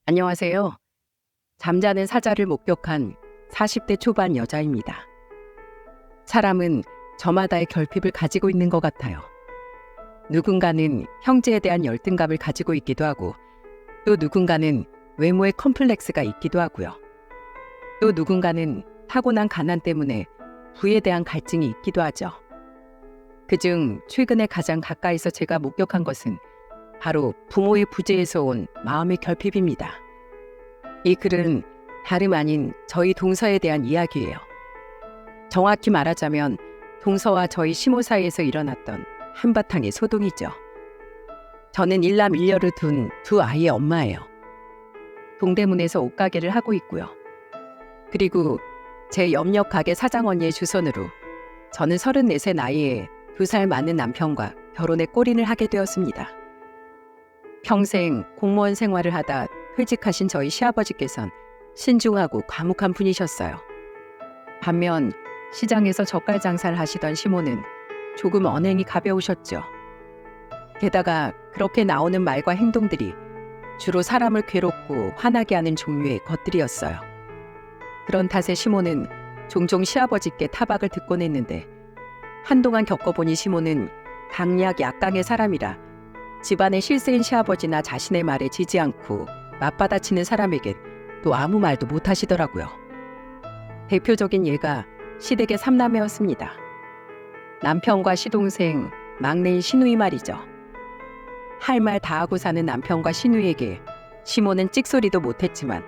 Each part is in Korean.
안녕하세요. 잠자는 사자를 목격한 40대 초반 여자입니다. 사람은 저마다의 결핍을 가지고 있는 것 같아요. 누군가는 형제에 대한 열등감을 가지고 있기도 하고, 또 누군가는 외모의 컴플렉스가 있기도 하고요. 또 누군가는 타고난 가난 때문에 부에 대한 갈증이 있기도 하죠. 그중 최근에 가장 가까이서 제가 목격한 것은 바로 부모의 부재에서 온 마음의 결핍입니다. 이 글은 다름 아닌 저희 동서에 대한 이야기예요. 정확히 말하자면 동서와 저희 시모 사이에서 일어났던 한바탕의 소동이죠. 저는 일남 일녀를 둔 두 아이의 엄마예요. 동대문에서 옷가게를 하고 있고요. 그리고 제 옆역 가게 사장 언니의 주선으로 저는 34세 나이에 2살 많은 남편과 결혼의 골인을 하게 되었습니다. 평생 공무원 생활을 하다 퇴직하신 저희 시아버지께선 신중하고 과묵한 분이셨어요. 반면 시장에서 젓갈 장사를 하시던 시모는 조금 언행이 가벼우셨죠. 게다가 그렇게 나오는 말과 행동들이 주로 사람을 괴롭고 화나게 하는 종류의 것들이었어요. 그런 탓에 시모는 종종 시아버지께 타박을 듣곤 했는데, 한동안 겪어보니 시모는 강약 약강의 사람이라 집안의 실세인 시아버지나 자신의 말에 지지 않고 맞받아치는 사람에겐 또 아무 말도 못하시더라고요. 대표적인 예가 시댁의 삼남매였습니다. 남편과 시동생, 막내인 시누이 말이죠. 할 말 다 하고 사는 남편과 시누이에게 시모는 찍소리도 못했지만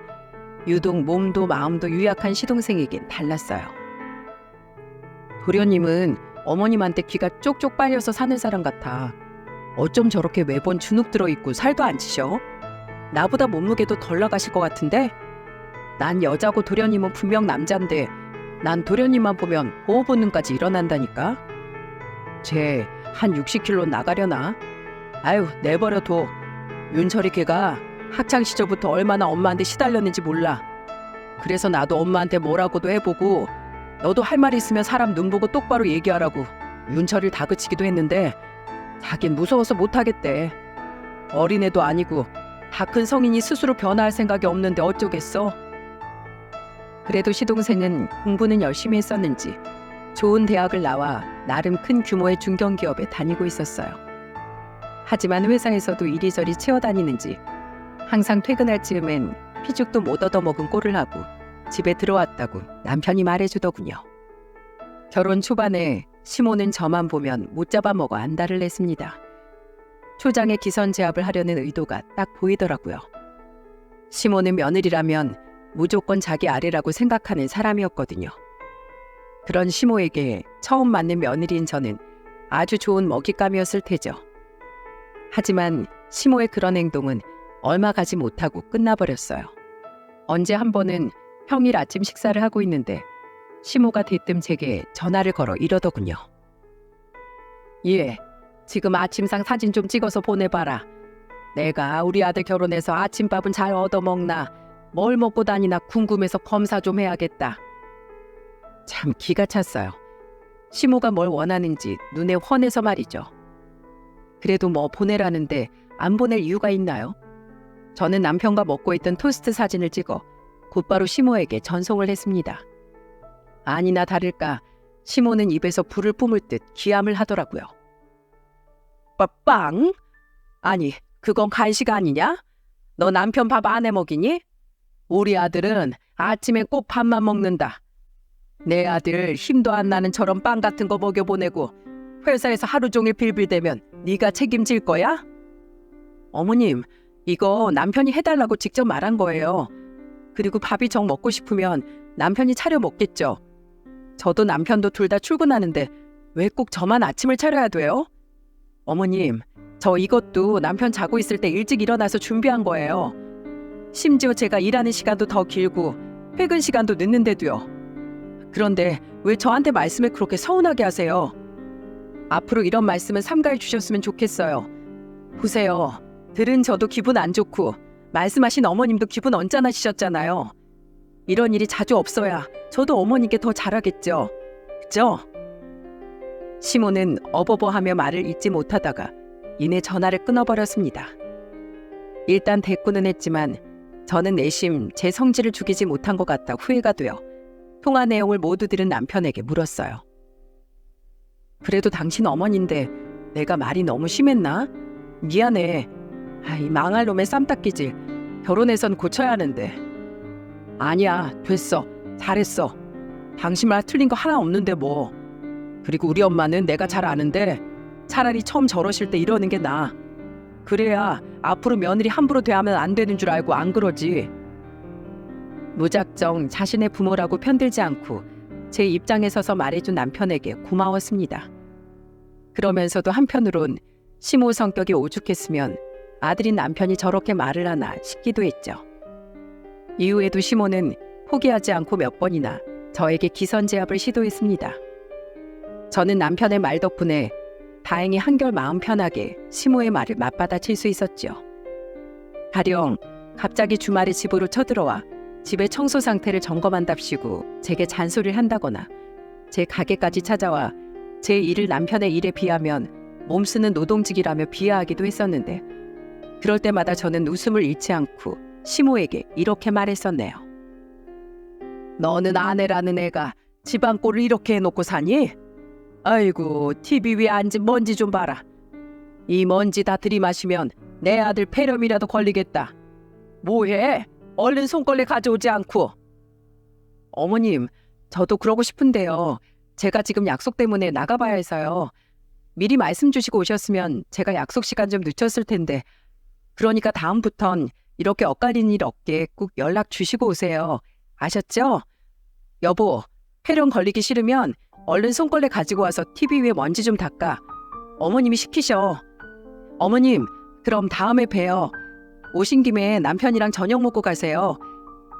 유독 몸도 마음도 유약한 시동생에겐 달랐어요. 도련님은 어머님한테 귀가 쪽쪽 빨려서 사는 사람 같아. 어쩜 저렇게 매번 주눅 들어있고 살도 안 찌셔? 나보다 몸무게도 덜 나가실 것 같은데? 난 여자고 도련님은 분명 남잔데 난 도련님만 보면 보호 본능까지 일어난다니까? 쟤 한 60kg 나가려나? 아유, 내버려둬. 윤철이 걔가 학창시절부터 얼마나 엄마한테 시달렸는지 몰라. 그래서 나도 엄마한테 뭐라고도 해보고, 너도 할 말 있으면 사람 눈 보고 똑바로 얘기하라고 윤철이를 다그치기도 했는데 자긴 무서워서 못하겠대. 어린애도 아니고 다 큰 성인이 스스로 변화할 생각이 없는데 어쩌겠어. 그래도 시동생은 공부는 열심히 했었는지 좋은 대학을 나와 나름 큰 규모의 중견기업에 다니고 있었어요. 하지만 회사에서도 이리저리 치어다니는지 항상 퇴근할 즈음엔 피죽도 못 얻어먹은 꼴을 하고 집에 들어왔다고 남편이 말해주더군요. 결혼 초반에 시모는 저만 보면 못 잡아먹어 안달을 냈습니다. 초장에 기선제압을 하려는 의도가 딱 보이더라고요. 시모는 며느리라면 무조건 자기 아래라고 생각하는 사람이었거든요. 그런 시모에게 처음 맞는 며느리인 저는 아주 좋은 먹잇감이었을 테죠. 하지만 시모의 그런 행동은 얼마 가지 못하고 끝나버렸어요. 언제 한 번은 평일 아침 식사를 하고 있는데 시모가 대뜸 제게 전화를 걸어 이러더군요. 예, 지금 아침상 사진 좀 찍어서 보내봐라. 내가 우리 아들 결혼해서 아침밥은 잘 얻어먹나, 뭘 먹고 다니나 궁금해서 검사 좀 해야겠다. 참 기가 찼어요. 시모가 뭘 원하는지 눈에 훤해서 말이죠. 그래도 뭐 보내라는데 안 보낼 이유가 있나요? 저는 남편과 먹고 있던 토스트 사진을 찍어 곧바로 시모에게 전송을 했습니다. 아니나 다를까 시모는 입에서 불을 뿜을 듯 기함을 하더라고요. 빵? 아니, 그건 간식 아니냐? 너 남편 밥 안 해 먹이니? 우리 아들은 아침에 꼭 밥만 먹는다. 내 아들 힘도 안 나는 저런 빵 같은 거 먹여보내고 회사에서 하루 종일 빌빌대면 네가 책임질 거야? 어머님, 이거 남편이 해달라고 직접 말한 거예요. 그리고 밥이 정 먹고 싶으면 남편이 차려 먹겠죠. 저도 남편도 둘 다 출근하는데 왜 꼭 저만 아침을 차려야 돼요? 어머님, 저 이것도 남편 자고 있을 때 일찍 일어나서 준비한 거예요. 심지어 제가 일하는 시간도 더 길고 퇴근 시간도 늦는데도요. 그런데 왜 저한테 말씀을 그렇게 서운하게 하세요? 앞으로 이런 말씀은 삼가해 주셨으면 좋겠어요. 보세요. 들은 저도 기분 안 좋고 말씀하신 어머님도 기분 언짢아지셨잖아요. 이런 일이 자주 없어야 저도 어머니께 더 잘하겠죠. 그죠? 시모는 어버버하며 말을 잇지 못하다가 이내 전화를 끊어버렸습니다. 일단 대꾸는 했지만 저는 내심 제 성질을 죽이지 못한 것 같아 후회가 되어 통화 내용을 모두 들은 남편에게 물었어요. 그래도 당신 어머니인데 내가 말이 너무 심했나? 미안해. 이 망할 놈의 쌈닦이질. 결혼해선 고쳐야 하는데. 아니야, 됐어. 잘했어. 당신 말 틀린 거 하나 없는데 뭐. 그리고 우리 엄마는 내가 잘 아는데 차라리 처음 저러실 때 이러는 게 나아. 그래야 앞으로 며느리 함부로 대하면 안 되는 줄 알고 안 그러지. 무작정 자신의 부모라고 편들지 않고 제 입장에 서서 말해준 남편에게 고마웠습니다. 그러면서도 한편으론 시모 성격이 오죽했으면 아들인 남편이 저렇게 말을 하나 싶기도 했죠. 이후에도 시모는 포기하지 않고 몇 번이나 저에게 기선제압을 시도했습니다. 저는 남편의 말 덕분에 다행히 한결 마음 편하게 시모의 말을 맞받아칠 수 있었죠. 가령 갑자기 주말에 집으로 쳐들어와 집의 청소 상태를 점검한답시고 제게 잔소리를 한다거나 제 가게까지 찾아와 제 일을 남편의 일에 비하면 몸쓰는 노동직이라며 비하하기도 했었는데 그럴 때마다 저는 웃음을 잃지 않고 시모에게 이렇게 말했었네요. 너는 아내라는 애가 집안 꼴을 이렇게 해놓고 사니? 아이고, TV 위에 앉은 먼지 좀 봐라. 이 먼지 다 들이마시면 내 아들 폐렴이라도 걸리겠다. 뭐해? 얼른 손걸레 가져오지 않고. 어머님, 저도 그러고 싶은데요. 제가 지금 약속 때문에 나가봐야 해서요. 미리 말씀 주시고 오셨으면 제가 약속 시간 좀 늦췄을 텐데. 그러니까 다음부턴 이렇게 엇갈리는 일 없게 꼭 연락 주시고 오세요. 아셨죠? 여보, 폐렴 걸리기 싫으면 얼른 손걸레 가지고 와서 TV 위에 먼지 좀 닦아. 어머님이 시키셔. 어머님, 그럼 다음에 봬요. 오신 김에 남편이랑 저녁 먹고 가세요.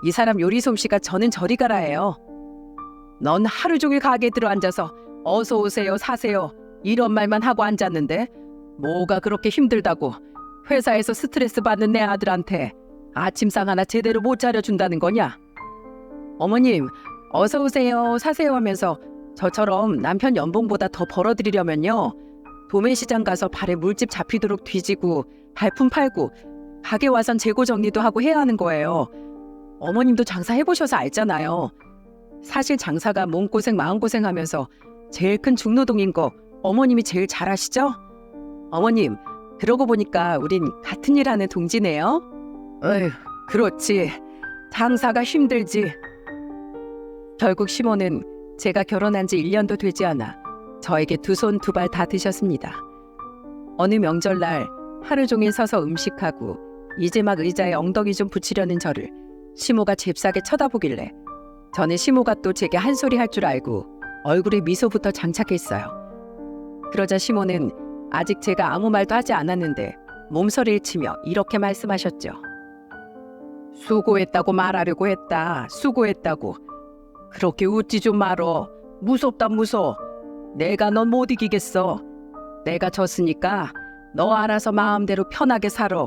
이 사람 요리 솜씨가 저는 저리 가라 해요. 넌 하루 종일 가게에 들어앉아서 어서 오세요, 사세요 이런 말만 하고 앉았는데 뭐가 그렇게 힘들다고 회사에서 스트레스 받는 내 아들한테 아침상 하나 제대로 못 차려준다는 거냐? 어머님, 어서 오세요, 사세요 하면서 저처럼 남편 연봉보다 더 벌어들이려면요. 도매시장 가서 발에 물집 잡히도록 뒤지고 발품 팔고 가게 와선 재고 정리도 하고 해야 하는 거예요. 어머님도 장사 해보셔서 알잖아요. 사실 장사가 몸고생 마음고생 하면서 제일 큰 중노동인 거 어머님이 제일 잘 아시죠? 어머님, 그러고 보니까 우린 같은 일 하는 동지네요. 어휴, 그렇지. 장사가 힘들지. 결국 시모는 제가 결혼한 지 1년도 되지 않아 저에게 두 손 두 발 다 드셨습니다. 어느 명절날 하루 종일 서서 음식하고 이제 막 의자에 엉덩이 좀 붙이려는 저를 시모가 잽싸게 쳐다보길래 저는 시모가 또 제게 한 소리 할 줄 알고 얼굴에 미소부터 장착했어요. 그러자 시모는 아직 제가 아무 말도 하지 않았는데 몸서리를 치며 이렇게 말씀하셨죠. 수고했다고 말하려고 했다. 수고했다고. 그렇게 웃지 좀 말어. 무섭다 무서워. 내가 넌 못 이기겠어. 내가 졌으니까 너 알아서 마음대로 편하게 살아.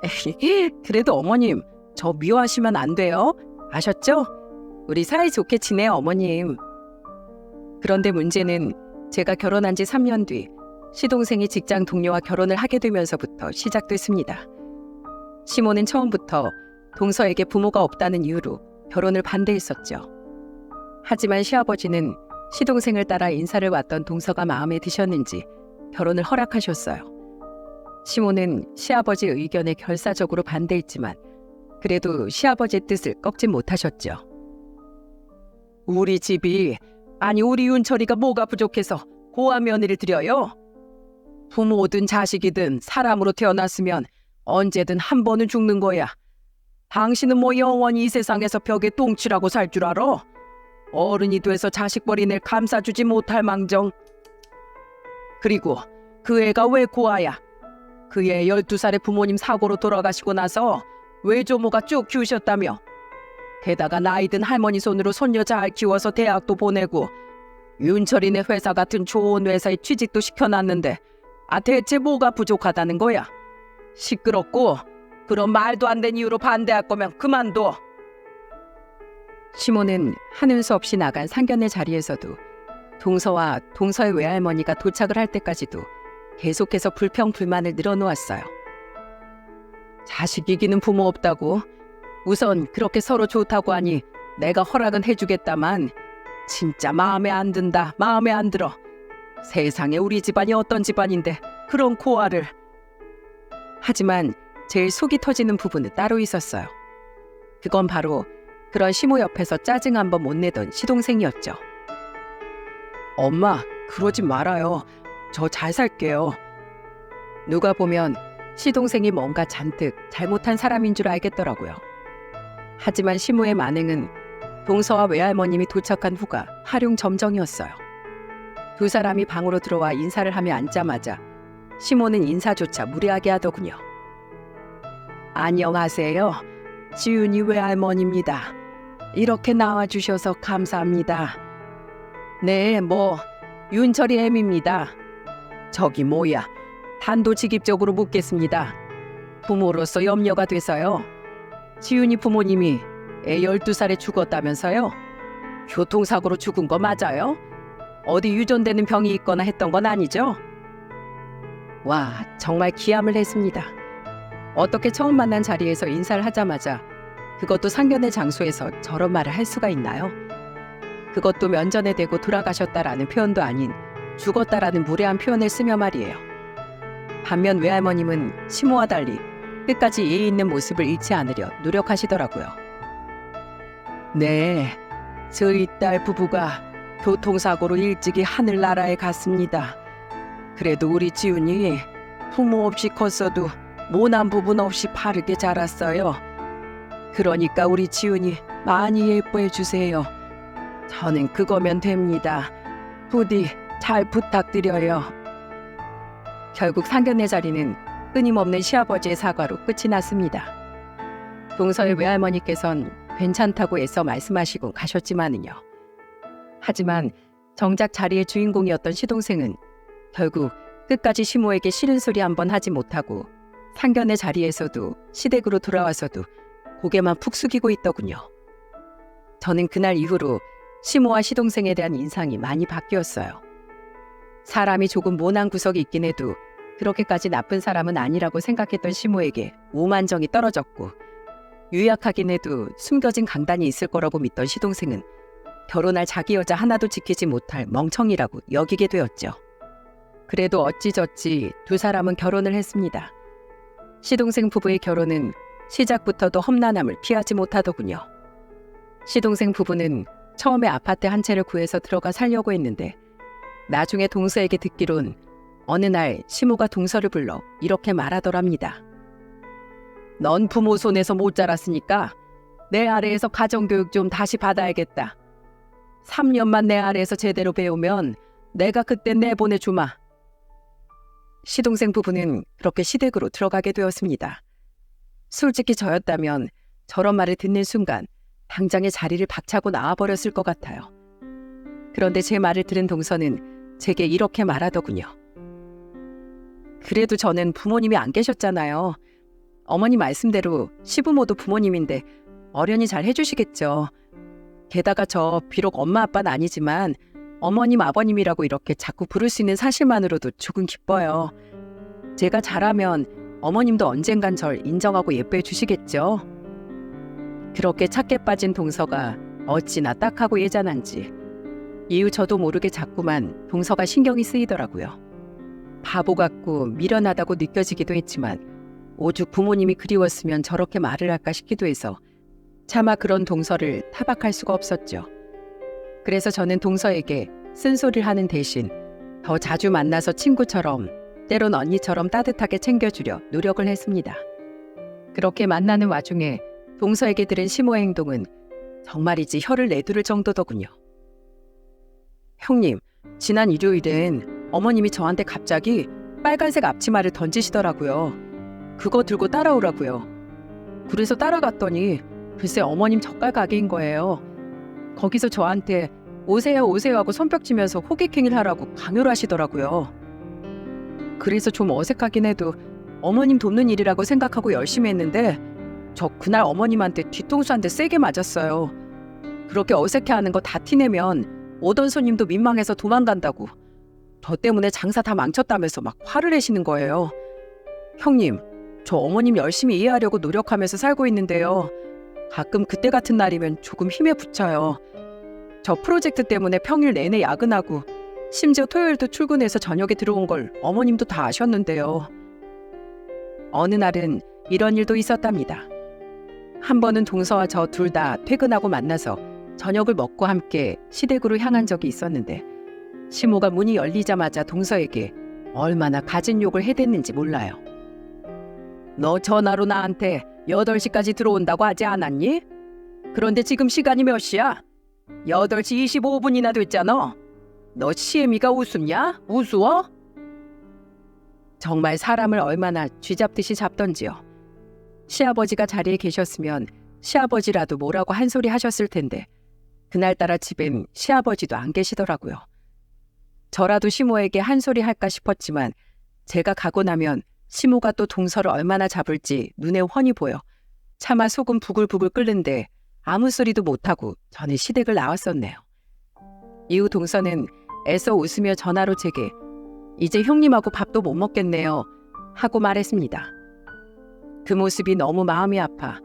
에이, 그래도 어머님, 저 미워하시면 안 돼요. 아셨죠? 우리 사이좋게 지내요, 어머님. 그런데 문제는 제가 결혼한 지 3년 뒤 시동생이 직장 동료와 결혼을 하게 되면서부터 시작됐습니다. 시모는 처음부터 동서에게 부모가 없다는 이유로 결혼을 반대했었죠. 하지만 시아버지는 시동생을 따라 인사를 왔던 동서가 마음에 드셨는지 결혼을 허락하셨어요. 시모는 시아버지의 의견에 결사적으로 반대했지만 그래도 시아버지의 뜻을 꺾지 못하셨죠. 우리 집이, 아니 우리 윤철이가 뭐가 부족해서 고아 며느리를 드려요? 부모든 자식이든 사람으로 태어났으면 언제든 한 번은 죽는 거야. 당신은 뭐 영원히 이 세상에서 벽에 똥칠하고 살 줄 알아? 어른이 돼서 자식 버린 애 감싸주지 못할 망정. 그리고 그 애가 왜 고아야? 그 애 12살에 부모님 사고로 돌아가시고 나서 외조모가 쭉 키우셨다며. 게다가 나이든 할머니 손으로 손녀 잘 키워서 대학도 보내고 윤철이네 회사 같은 좋은 회사에 취직도 시켜놨는데 대체 뭐가 부족하다는 거야? 시끄럽고 그런 말도 안 되는 이유로 반대할 거면 그만둬. 시모는 하는 수 없이 나간 상견례 자리에서도 동서와 동서의 외할머니가 도착을 할 때까지도 계속해서 불평불만을 늘어놓았어요. 자식 이기는 부모 없다고 우선 그렇게 서로 좋다고 하니 내가 허락은 해주겠다만 진짜 마음에 안 든다. 마음에 안 들어. 세상에 우리 집안이 어떤 집안인데 그런 고아를. 하지만 제일 속이 터지는 부분은 따로 있었어요. 그건 바로 그런 시모 옆에서 짜증 한번 못 내던 시동생이었죠. 엄마, 그러지 말아요. 저 잘 살게요. 누가 보면 시동생이 뭔가 잔뜩 잘못한 사람인 줄 알겠더라고요. 하지만 시모의 만행은 동서와 외할머님이 도착한 후가 하룡점정이었어요. 두 사람이 방으로 들어와 인사를 하며 앉자마자 시모는 인사조차 무례하게 하더군요. 안녕하세요. 지윤이 외할머니입니다. 이렇게 나와주셔서 감사합니다. 네, 윤철이 애미입니다. 저기 뭐야, 단도직입적으로 묻겠습니다. 부모로서 염려가 돼서요. 지윤이 부모님이 애 12살에 죽었다면서요? 교통사고로 죽은 거 맞아요? 어디 유전되는 병이 있거나 했던 건 아니죠? 와, 정말 기함을 했습니다. 어떻게 처음 만난 자리에서 인사를 하자마자, 그것도 상견례 장소에서 저런 말을 할 수가 있나요? 그것도 면전에 대고 돌아가셨다라는 표현도 아닌 죽었다라는 무례한 표현을 쓰며 말이에요. 반면 외할머님은 시모와 달리 끝까지 예의 있는 모습을 잃지 않으려 노력하시더라고요. 네, 저희 딸 부부가 교통사고로 일찍이 하늘나라에 갔습니다. 그래도 우리 지훈이 부모 없이 컸어도 모난 부분 없이 바르게 자랐어요. 그러니까 우리 지훈이 많이 예뻐해 주세요. 저는 그거면 됩니다. 부디 잘 부탁드려요. 결국 상견례 자리는 끊임없는 시아버지의 사과로 끝이 났습니다. 동서의 외할머니께선 괜찮다고 애써 말씀하시고 가셨지만은요. 하지만 정작 자리의 주인공이었던 시동생은 결국 끝까지 시모에게 싫은 소리 한번 하지 못하고 상견례 자리에서도 시댁으로 돌아와서도 고개만 푹 숙이고 있더군요. 저는 그날 이후로 시모와 시동생에 대한 인상이 많이 바뀌었어요. 사람이 조금 모난 구석이 있긴 해도 그렇게까지 나쁜 사람은 아니라고 생각했던 시모에게 오만정이 떨어졌고, 유약하긴 해도 숨겨진 강단이 있을 거라고 믿던 시동생은 결혼할 자기 여자 하나도 지키지 못할 멍청이라고 여기게 되었죠. 그래도 어찌저찌 두 사람은 결혼을 했습니다. 시동생 부부의 결혼은 시작부터도 험난함을 피하지 못하더군요. 시동생 부부는 처음에 아파트 한 채를 구해서 들어가 살려고 했는데, 나중에 동서에게 듣기론 어느 날 시모가 동서를 불러 이렇게 말하더랍니다. 넌 부모 손에서 못 자랐으니까 내 아래에서 가정교육 좀 다시 받아야겠다. 3년만 내 아래에서 제대로 배우면 내가 그때 내보내주마. 시동생 부부는 그렇게 시댁으로 들어가게 되었습니다. 솔직히 저였다면 저런 말을 듣는 순간 당장에 자리를 박차고 나와버렸을 것 같아요. 그런데 제 말을 들은 동서는 제게 이렇게 말하더군요. 그래도 저는 부모님이 안 계셨잖아요. 어머니 말씀대로 시부모도 부모님인데 어련히 잘 해주시겠죠. 게다가 저 비록 엄마 아빠는 아니지만 어머님 아버님이라고 이렇게 자꾸 부를 수 있는 사실만으로도 조금 기뻐요. 제가 잘하면 어머님도 언젠간 절 인정하고 예뻐해 주시겠죠. 그렇게 착해 빠진 동서가 어찌나 딱하고 예전한지 이유 저도 모르게 자꾸만 동서가 신경이 쓰이더라고요. 바보 같고 미련하다고 느껴지기도 했지만 오죽 부모님이 그리웠으면 저렇게 말을 할까 싶기도 해서 차마 그런 동서를 타박할 수가 없었죠. 그래서 저는 동서에게 쓴소리를 하는 대신 더 자주 만나서 친구처럼, 때론 언니처럼 따뜻하게 챙겨주려 노력을 했습니다. 그렇게 만나는 와중에 동서에게 들은 시모의 행동은 정말이지 혀를 내두를 정도더군요. 형님, 지난 일요일엔 어머님이 저한테 갑자기 빨간색 앞치마를 던지시더라고요. 그거 들고 따라오라고요. 그래서 따라갔더니 글쎄 어머님 젓갈 가게인 거예요. 거기서 저한테 오세요 오세요 하고 손뼉치면서 호객행위를 하라고 강요를 하시더라고요. 그래서 좀 어색하긴 해도 어머님 돕는 일이라고 생각하고 열심히 했는데 저 그날 어머님한테 뒤통수 한 대 세게 맞았어요. 그렇게 어색해하는 거 다 티내면 오던 손님도 민망해서 도망간다고. 저 때문에 장사 다 망쳤다면서 막 화를 내시는 거예요. 형님, 저 어머님 열심히 이해하려고 노력하면서 살고 있는데요. 가끔 그때 같은 날이면 조금 힘에 부쳐요. 저 프로젝트 때문에 평일 내내 야근하고 심지어 토요일도 출근해서 저녁에 들어온 걸 어머님도 다 아셨는데요. 어느 날은 이런 일도 있었답니다. 한 번은 동서와 저 둘 다 퇴근하고 만나서 저녁을 먹고 함께 시댁으로 향한 적이 있었는데 시모가 문이 열리자마자 동서에게 얼마나 갖은 욕을 해댔는지 몰라요. 너 전화로 나한테 8시까지 들어온다고 하지 않았니? 그런데 지금 시간이 몇 시야? 8시 25분이나 됐잖아. 너 시애미가 우습냐? 우스워? 정말 사람을 얼마나 쥐잡듯이 잡던지요. 시아버지가 자리에 계셨으면 시아버지라도 뭐라고 한 소리 하셨을 텐데 그날따라 집엔 시아버지도 안 계시더라고요. 저라도 시모에게 한 소리 할까 싶었지만 제가 가고 나면 시모가 또 동서를 얼마나 잡을지 눈에 훤히 보여 차마 속은 부글부글 끓는데 아무 소리도 못하고 저는 시댁을 나왔었네요. 이후 동서는 애써 웃으며 전화로 제게 이제 형님하고 밥도 못 먹겠네요 하고 말했습니다. 그 모습이 너무 마음이 아파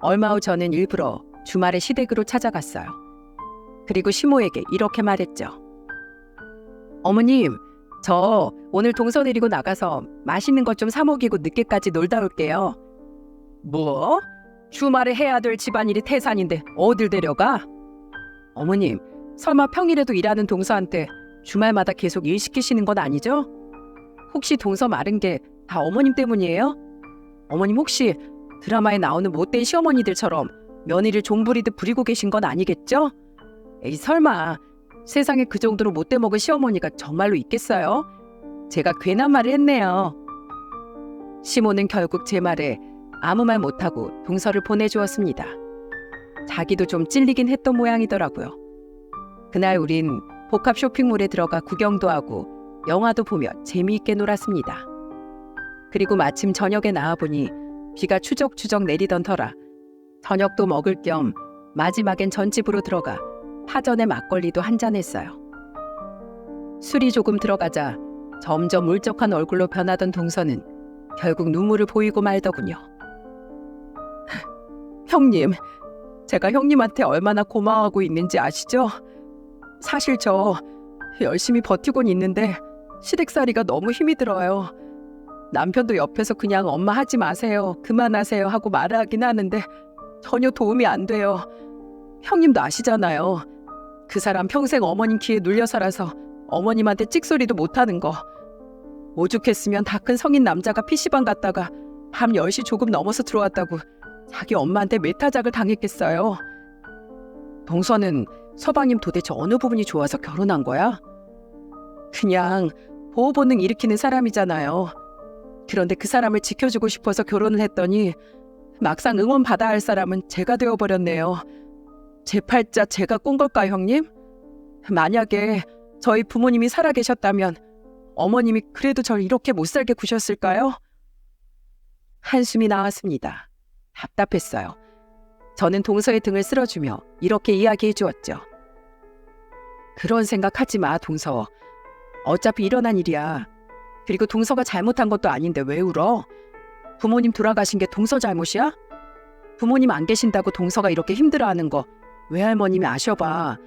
얼마 후 저는 일부러 주말에 시댁으로 찾아갔어요. 그리고 시모에게 이렇게 말했죠. 어머님, 저 오늘 동서 데리고 나가서 맛있는 것 좀 사 먹이고 늦게까지 놀다 올게요. 뭐? 주말에 해야 될 집안일이 태산인데 어딜 데려가? 어머님, 설마 평일에도 일하는 동서한테 주말마다 계속 일 시키시는 건 아니죠? 혹시 동서 마른 게 다 어머님 때문이에요? 어머님 혹시 드라마에 나오는 못된 시어머니들처럼 며느리를 종부리듯 부리고 계신 건 아니겠죠? 에이 설마 세상에 그 정도로 못돼 먹은 시어머니가 정말로 있겠어요? 제가 괜한 말을 했네요. 시모는 결국 제 말에 아무 말 못하고 동서를 보내주었습니다. 자기도 좀 찔리긴 했던 모양이더라고요. 그날 우린 복합 쇼핑몰에 들어가 구경도 하고 영화도 보며 재미있게 놀았습니다. 그리고 마침 저녁에 나와보니 비가 추적추적 내리던 터라 저녁도 먹을 겸 마지막엔 전집으로 들어가 파전에 막걸리도 한잔 했어요. 술이 조금 들어가자 점점 울적한 얼굴로 변하던 동서는 결국 눈물을 보이고 말더군요. 형님, 제가 형님한테 얼마나 고마워하고 있는지 아시죠? 사실 저 열심히 버티곤 있는데 시댁살이가 너무 힘이 들어요. 남편도 옆에서 그냥 엄마 하지 마세요, 그만하세요 하고 말을 하긴 하는데 전혀 도움이 안 돼요. 형님도 아시잖아요. 그 사람 평생 어머님 귀에 눌려 살아서 어머님한테 찍소리도 못하는 거. 오죽했으면 다 큰 성인 남자가 PC방 갔다가 밤 10시 조금 넘어서 들어왔다고 자기 엄마한테 메타작을 당했겠어요. 동서는 서방님 도대체 어느 부분이 좋아서 결혼한 거야? 그냥 보호 본능 일으키는 사람이잖아요. 그런데 그 사람을 지켜주고 싶어서 결혼을 했더니 막상 응원받아야 할 사람은 제가 되어버렸네요. 제 팔자 제가 꾼 걸까요, 형님? 만약에 저희 부모님이 살아계셨다면 어머님이 그래도 절 이렇게 못살게 구셨을까요? 한숨이 나왔습니다. 답답했어요. 저는 동서의 등을 쓸어주며 이렇게 이야기해 주었죠. 그런 생각하지 마, 동서. 어차피 일어난 일이야. 그리고 동서가 잘못한 것도 아닌데 왜 울어? 부모님 돌아가신 게 동서 잘못이야? 부모님 안 계신다고 동서가 이렇게 힘들어하는 거 외할머님이 아셔봐.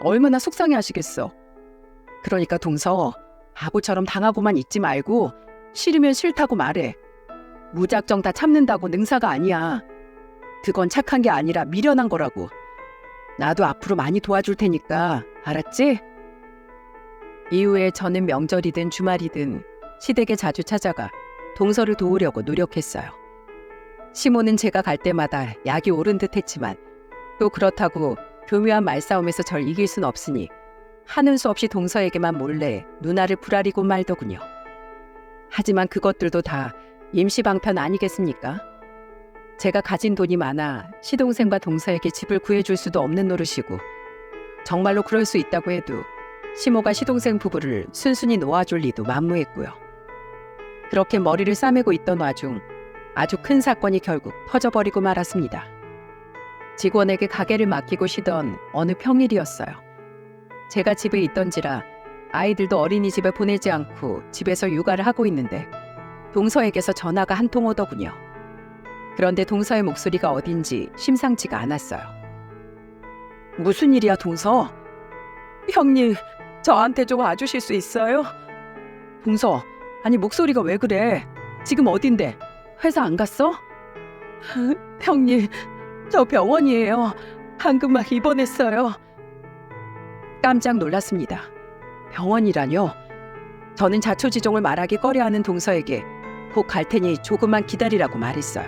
얼마나 속상해 하시겠어. 그러니까 동서, 바보처럼 당하고만 있지 말고 싫으면 싫다고 말해. 무작정 다 참는다고 능사가 아니야. 그건 착한 게 아니라 미련한 거라고. 나도 앞으로 많이 도와줄 테니까 알았지? 이후에 저는 명절이든 주말이든 시댁에 자주 찾아가 동서를 도우려고 노력했어요. 시모는 제가 갈 때마다 약이 오른 듯 했지만 또 그렇다고 교묘한 말싸움에서 절 이길 순 없으니 하는 수 없이 동서에게만 몰래 누나를 부라리고 말더군요. 하지만 그것들도 다 임시방편 아니겠습니까? 제가 가진 돈이 많아 시동생과 동서에게 집을 구해줄 수도 없는 노릇이고 정말로 그럴 수 있다고 해도 시모가 시동생 부부를 순순히 놓아줄 리도 만무했고요. 그렇게 머리를 싸매고 있던 와중 아주 큰 사건이 결국 터져버리고 말았습니다. 직원에게 가게를 맡기고 쉬던 어느 평일이었어요. 제가 집에 있던지라 아이들도 어린이집에 보내지 않고 집에서 육아를 하고 있는데 동서에게서 전화가 한 통 오더군요. 그런데 동서의 목소리가 어딘지 심상치가 않았어요. 무슨 일이야, 동서? 형님, 저한테 좀 와주실 수 있어요? 동서, 아니 목소리가 왜 그래? 지금 어딘데? 회사 안 갔어? 형님, 저 병원이에요. 방금 막 입원했어요. 깜짝 놀랐습니다. 병원이라뇨? 저는 자초지종을 말하기 꺼려하는 동서에게 곧 갈 테니 조금만 기다리라고 말했어요.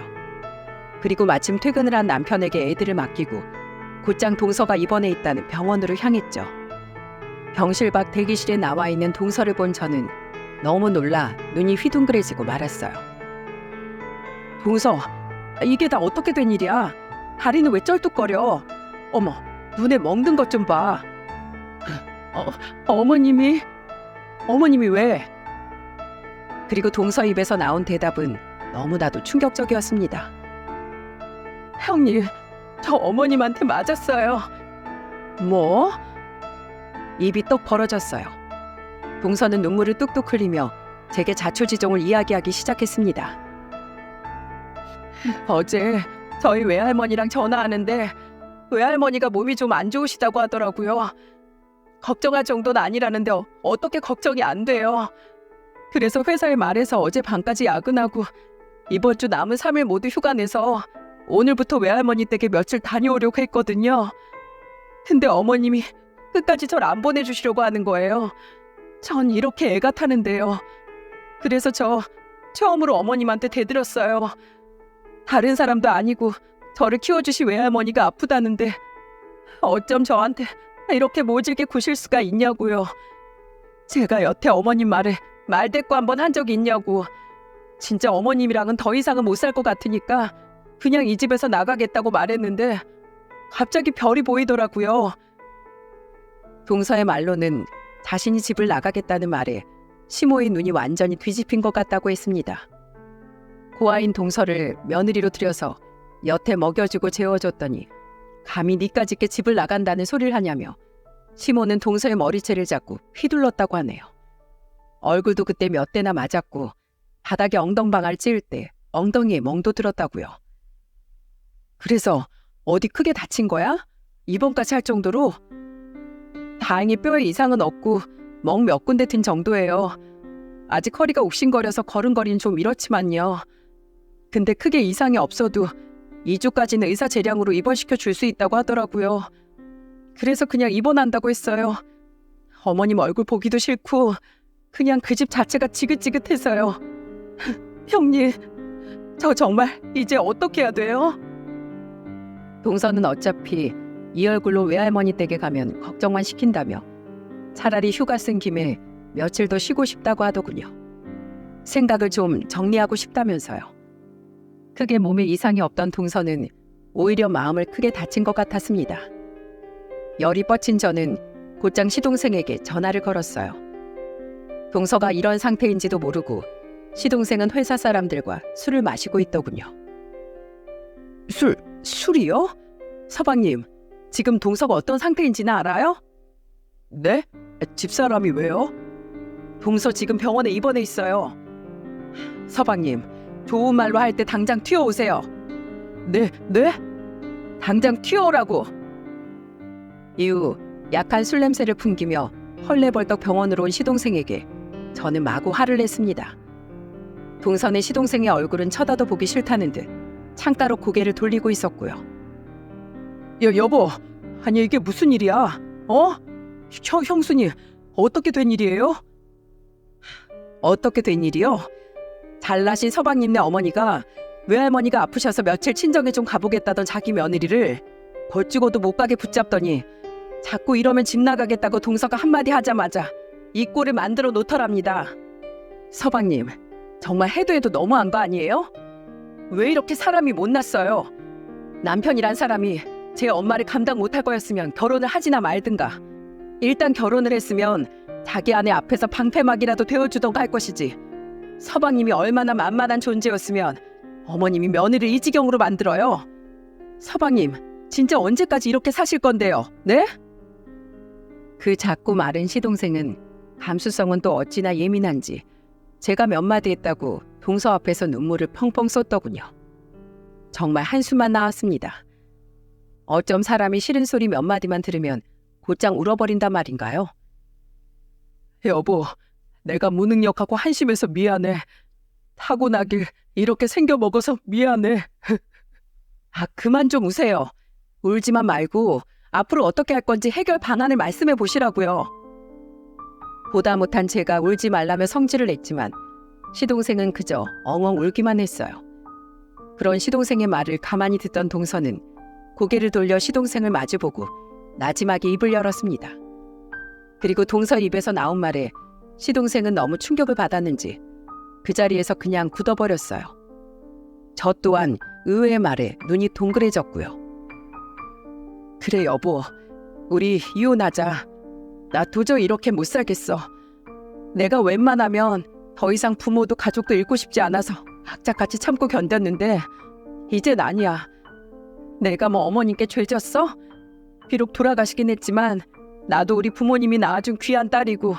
그리고 마침 퇴근을 한 남편에게 애들을 맡기고 곧장 동서가 입원해 있다는 병원으로 향했죠. 병실 밖 대기실에 나와 있는 동서를 본 저는 너무 놀라 눈이 휘둥그레지고 말았어요. 동서, 이게 다 어떻게 된 일이야? 다리는 왜 쩔뚝거려? 어머, 눈에 멍든 것 좀 봐. 어머님이 왜? 그리고 동서 입에서 나온 대답은 너무나도 충격적이었습니다. 형님, 저 어머님한테 맞았어요. 뭐? 입이 똑 벌어졌어요. 동서는 눈물을 뚝뚝 흘리며 제게 자초지종을 이야기하기 시작했습니다. 어제 저희 외할머니랑 전화하는데 외할머니가 몸이 좀 안 좋으시다고 하더라고요. 걱정할 정도는 아니라는데 어떻게 걱정이 안 돼요. 그래서 회사에 말해서 어제 밤까지 야근하고 이번 주 남은 3일 모두 휴가 내서 오늘부터 외할머니 댁에 며칠 다녀오려고 했거든요. 근데 어머님이 끝까지 절 안 보내주시려고 하는 거예요. 전 이렇게 애가 타는데요. 그래서 저 처음으로 어머님한테 대들었어요. 다른 사람도 아니고 저를 키워주신 외할머니가 아프다는데 어쩜 저한테 이렇게 모질게 구실 수가 있냐고요. 제가 여태 어머님 말에 말대꾸 한번 한 적이 있냐고. 진짜 어머님이랑은 더 이상은 못 살 것 같으니까 그냥 이 집에서 나가겠다고 말했는데 갑자기 별이 보이더라고요. 동서의 말로는 자신이 집을 나가겠다는 말에 시모의 눈이 완전히 뒤집힌 것 같다고 했습니다. 고아인 동서를 며느리로 들여서 여태 먹여주고 재워줬더니 감히 니까짓게 집을 나간다는 소리를 하냐며 시모는 동서의 머리채를 잡고 휘둘렀다고 하네요. 얼굴도 그때 몇 대나 맞았고 바닥에 엉덩방아를 찧을 때 엉덩이에 멍도 들었다고요. 그래서 어디 크게 다친 거야? 입원까지 할 정도로? 다행히 뼈에 이상은 없고 멍 몇 군데 든 정도예요. 아직 허리가 욱신거려서 걸음걸이는 좀 이렇지만요. 근데 크게 이상이 없어도 2주까지는 의사 재량으로 입원시켜 줄 수 있다고 하더라고요. 그래서 그냥 입원한다고 했어요. 어머님 얼굴 보기도 싫고 그냥 그 집 자체가 지긋지긋해서요. 형님, 저 정말 이제 어떻게 해야 돼요? 동서는 어차피 이 얼굴로 외할머니 댁에 가면 걱정만 시킨다며 차라리 휴가 쓴 김에 며칠 더 쉬고 싶다고 하더군요. 생각을 좀 정리하고 싶다면서요. 크게 몸에 이상이 없던 동서는 오히려 마음을 크게 다친 것 같았습니다. 열이 뻗친 저는 곧장 시동생에게 전화를 걸었어요. 동서가 이런 상태인지도 모르고 시동생은 회사 사람들과 술을 마시고 있더군요. 술이요? 서방님, 지금 동서가 어떤 상태인지는 알아요? 네? 집사람이 왜요? 동서 지금 병원에 입원해 있어요. 서방님, 좋은 말로 할 때 당장 튀어오세요. 네? 당장 튀어오라고. 이후 약한 술 냄새를 풍기며 헐레벌떡 병원으로 온 시동생에게 저는 마구 화를 냈습니다. 동선의 시동생의 얼굴은 쳐다도 보기 싫다는 듯 창가로 고개를 돌리고 있었고요. 여보, 아니 이게 무슨 일이야? 형수님, 어떻게 된 일이에요? 어떻게 된 일이요? 잘나신 서방님네 어머니가 외할머니가 아프셔서 며칠 친정에 좀 가보겠다던 자기 며느리를 벌찍어도 못 가게 붙잡더니 자꾸 이러면 집 나가겠다고 동서가 한마디 하자마자 이 꼴을 만들어 놓더랍니다. 서방님, 정말 해도 너무한 거 아니에요? 왜 이렇게 사람이 못났어요? 남편이란 사람이 제 엄마를 감당 못할 거였으면 결혼을 하지나 말든가. 일단 결혼을 했으면 자기 아내 앞에서 방패막이라도 되어주던가 할 것이지. 서방님이 얼마나 만만한 존재였으면 어머님이 며느리를 이 지경으로 만들어요. 서방님, 진짜 언제까지 이렇게 사실 건데요? 네? 그 작고 마른 시동생은 감수성은 또 어찌나 예민한지 제가 몇 마디 했다고 동서 앞에서 눈물을 펑펑 쏟더군요. 정말 한숨만 나왔습니다. 어쩜 사람이 싫은 소리 몇 마디만 들으면 곧장 울어버린단 말인가요? 여보, 내가 무능력하고 한심해서 미안해. 타고나길 이렇게 생겨먹어서 미안해. 아, 그만 좀 우세요. 울지만 말고 앞으로 어떻게 할 건지 해결 방안을 말씀해 보시라고요. 보다 못한 제가 울지 말라며 성질을 냈지만 시동생은 그저 엉엉 울기만 했어요. 그런 시동생의 말을 가만히 듣던 동서는 고개를 돌려 시동생을 마주보고 나지막이 입을 열었습니다. 그리고 동서 입에서 나온 말에 시동생은 너무 충격을 받았는지 그 자리에서 그냥 굳어버렸어요. 저 또한 의외의 말에 눈이 동그래졌고요. 그래 여보, 우리 이혼하자. 나 도저히 이렇게 못 살겠어. 내가 웬만하면 더 이상 부모도 가족도 잃고 싶지 않아서 악착같이 참고 견뎠는데 이젠 아니야. 내가 뭐 어머님께 죄졌어? 비록 돌아가시긴 했지만 나도 우리 부모님이 낳아준 귀한 딸이고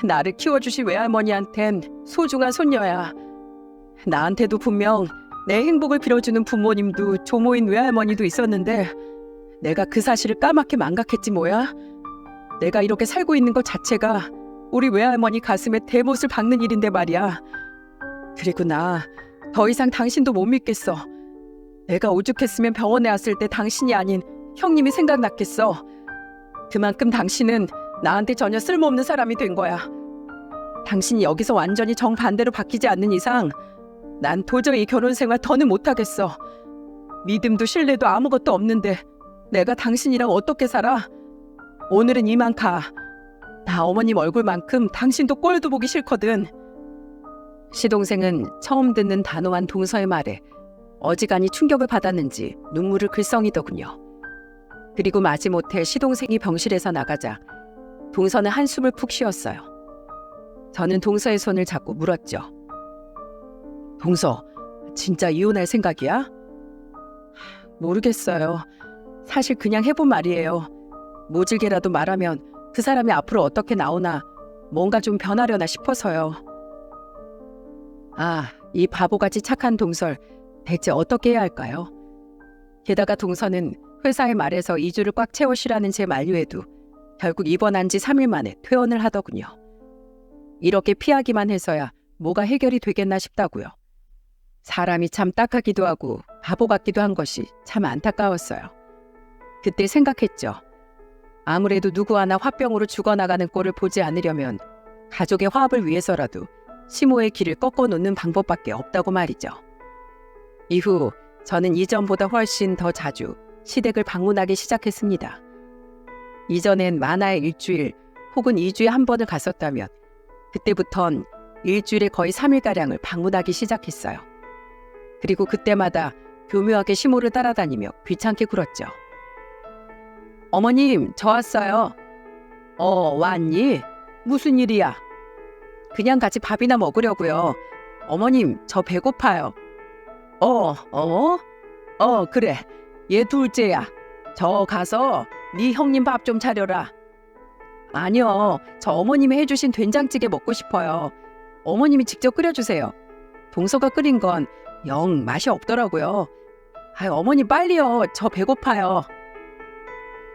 나를 키워주신 외할머니한텐 소중한 손녀야. 나한테도 분명 내 행복을 빌어주는 부모님도 조모인 외할머니도 있었는데 내가 그 사실을 까맣게 망각했지 뭐야. 내가 이렇게 살고 있는 것 자체가 우리 외할머니 가슴에 대못을 박는 일인데 말이야. 그리고 나 더 이상 당신도 못 믿겠어. 내가 오죽했으면 병원에 왔을 때 당신이 아닌 형님이 생각났겠어. 그만큼 당신은 나한테 전혀 쓸모없는 사람이 된 거야. 당신이 여기서 완전히 정반대로 바뀌지 않는 이상 난 도저히 이 결혼 생활 더는 못하겠어. 믿음도 신뢰도 아무것도 없는데 내가 당신이랑 어떻게 살아? 오늘은 이만 가. 나 어머님 얼굴만큼 당신도 꼴도 보기 싫거든. 시동생은 처음 듣는 단호한 동서의 말에 어지간히 충격을 받았는지 눈물을 글썽이더군요. 그리고 마지못해 시동생이 병실에서 나가자 동서는 한숨을 푹 쉬었어요. 저는 동서의 손을 잡고 물었죠. 동서, 진짜 이혼할 생각이야? 모르겠어요. 사실 그냥 해본 말이에요. 모질게라도 말하면 그 사람이 앞으로 어떻게 나오나 뭔가 좀 변하려나 싶어서요. 아, 이 바보같이 착한 동설 대체 어떻게 해야 할까요? 게다가 동서는 회사의 말에서 2주를 꽉 채우시라는 제 만류에도 결국 입원한 지 3일 만에 퇴원을 하더군요. 이렇게 피하기만 해서야 뭐가 해결이 되겠나 싶다고요. 사람이 참 딱하기도 하고 바보 같기도 한 것이 참 안타까웠어요. 그때 생각했죠. 아무래도 누구 하나 화병으로 죽어나가는 꼴을 보지 않으려면 가족의 화합을 위해서라도 시모의 길을 꺾어놓는 방법밖에 없다고 말이죠. 이후 저는 이전보다 훨씬 더 자주 시댁을 방문하기 시작했습니다. 이전엔 많아야 일주일 혹은 2주에 한 번을 갔었다면 그때부턴 일주일에 거의 3일가량을 방문하기 시작했어요. 그리고 그때마다 교묘하게 시모를 따라다니며 귀찮게 굴었죠. 어머님, 저 왔어요. 왔니? 무슨 일이야? 그냥 같이 밥이나 먹으려고요. 어머님, 저 배고파요. 그래. 얘 둘째야. 저 가서 네 형님 밥 좀 차려라. 아니요, 저 어머님이 해주신 된장찌개 먹고 싶어요. 어머님이 직접 끓여주세요. 동서가 끓인 건 영 맛이 없더라고요. 어머님 빨리요. 저 배고파요.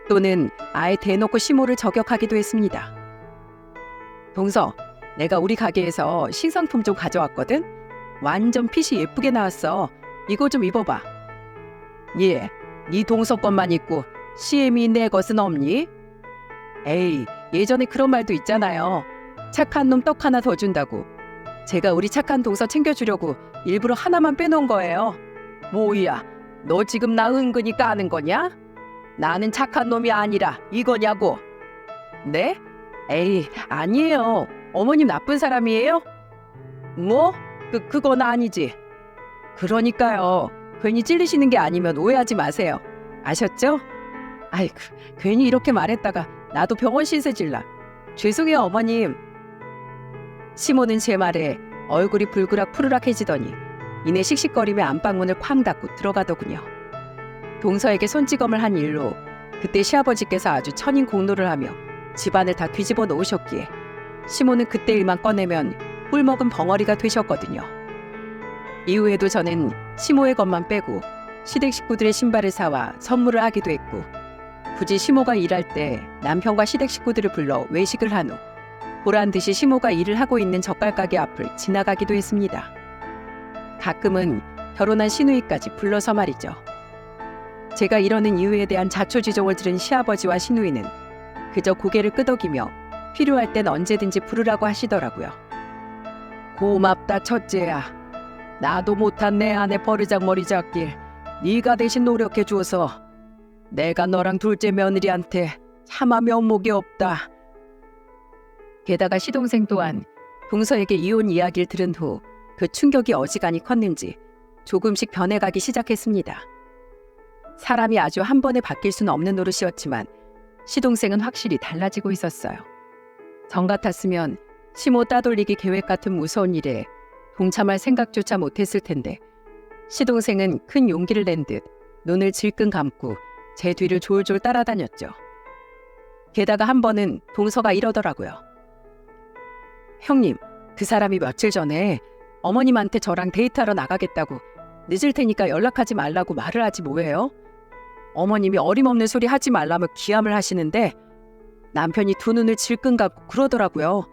또는 아예 대놓고 시모를 저격하기도 했습니다. 동서, 내가 우리 가게에서 신상품 좀 가져왔거든? 완전 핏이 예쁘게 나왔어. 이거 좀 입어봐. 예, 네 동서 것만 입고 CM이 내 것은 없니? 에이, 예전에 그런 말도 있잖아요. 착한 놈 떡 하나 더 준다고. 제가 우리 착한 동서 챙겨주려고 일부러 하나만 빼놓은 거예요. 뭐야, 너 지금 나 은근히 까는 거냐? 나는 착한 놈이 아니라 이거냐고. 네? 에이, 아니에요. 어머님 나쁜 사람이에요? 뭐? 그건 아니지. 그러니까요. 괜히 찔리시는 게 아니면 오해하지 마세요. 아셨죠? 아이고, 괜히 이렇게 말했다가 나도 병원 신세 질라. 죄송해요, 어머님. 시모는 제 말에 얼굴이 불그락 푸르락해지더니 이내 씩씩거리며 안방문을 쾅 닫고 들어가더군요. 동서에게 손찌검을 한 일로 그때 시아버지께서 아주 천인공노를 하며 집안을 다 뒤집어 놓으셨기에 시모는 그때 일만 꺼내면 꿀먹은 벙어리가 되셨거든요. 이후에도 저는 시모의 것만 빼고 시댁 식구들의 신발을 사와 선물을 하기도 했고, 굳이 시모가 일할 때 남편과 시댁 식구들을 불러 외식을 한 후 보란듯이 시모가 일을 하고 있는 젓갈 가게 앞을 지나가기도 했습니다. 가끔은 결혼한 시누이까지 불러서 말이죠. 제가 이러는 이유에 대한 자초지종을 들은 시아버지와 시누이는 그저 고개를 끄덕이며 필요할 땐 언제든지 부르라고 하시더라고요. 고맙다 첫째야. 나도 못한 내 아내 버르장머리 잡길 네가 대신 노력해 주어서 내가 너랑 둘째 며느리한테 차마 면목이 없다. 게다가 시동생 또한 동서에게 이혼 이야기를 들은 후 그 충격이 어지간히 컸는지 조금씩 변해가기 시작했습니다. 사람이 아주 한 번에 바뀔 수는 없는 노릇이었지만 시동생은 확실히 달라지고 있었어요. 전 같았으면 시모 따돌리기 계획 같은 무서운 일에 동참할 생각조차 못했을 텐데 시동생은 큰 용기를 낸 듯 눈을 질끈 감고 제 뒤를 졸졸 따라다녔죠. 게다가 한 번은 동서가 이러더라고요. 형님, 그 사람이 며칠 전에 어머님한테 저랑 데이트하러 나가겠다고 늦을 테니까 연락하지 말라고 말을 하지 뭐예요? 어머님이 어림없는 소리 하지 말라며 기함을 하시는데 남편이 두 눈을 질끈 감고 그러더라고요.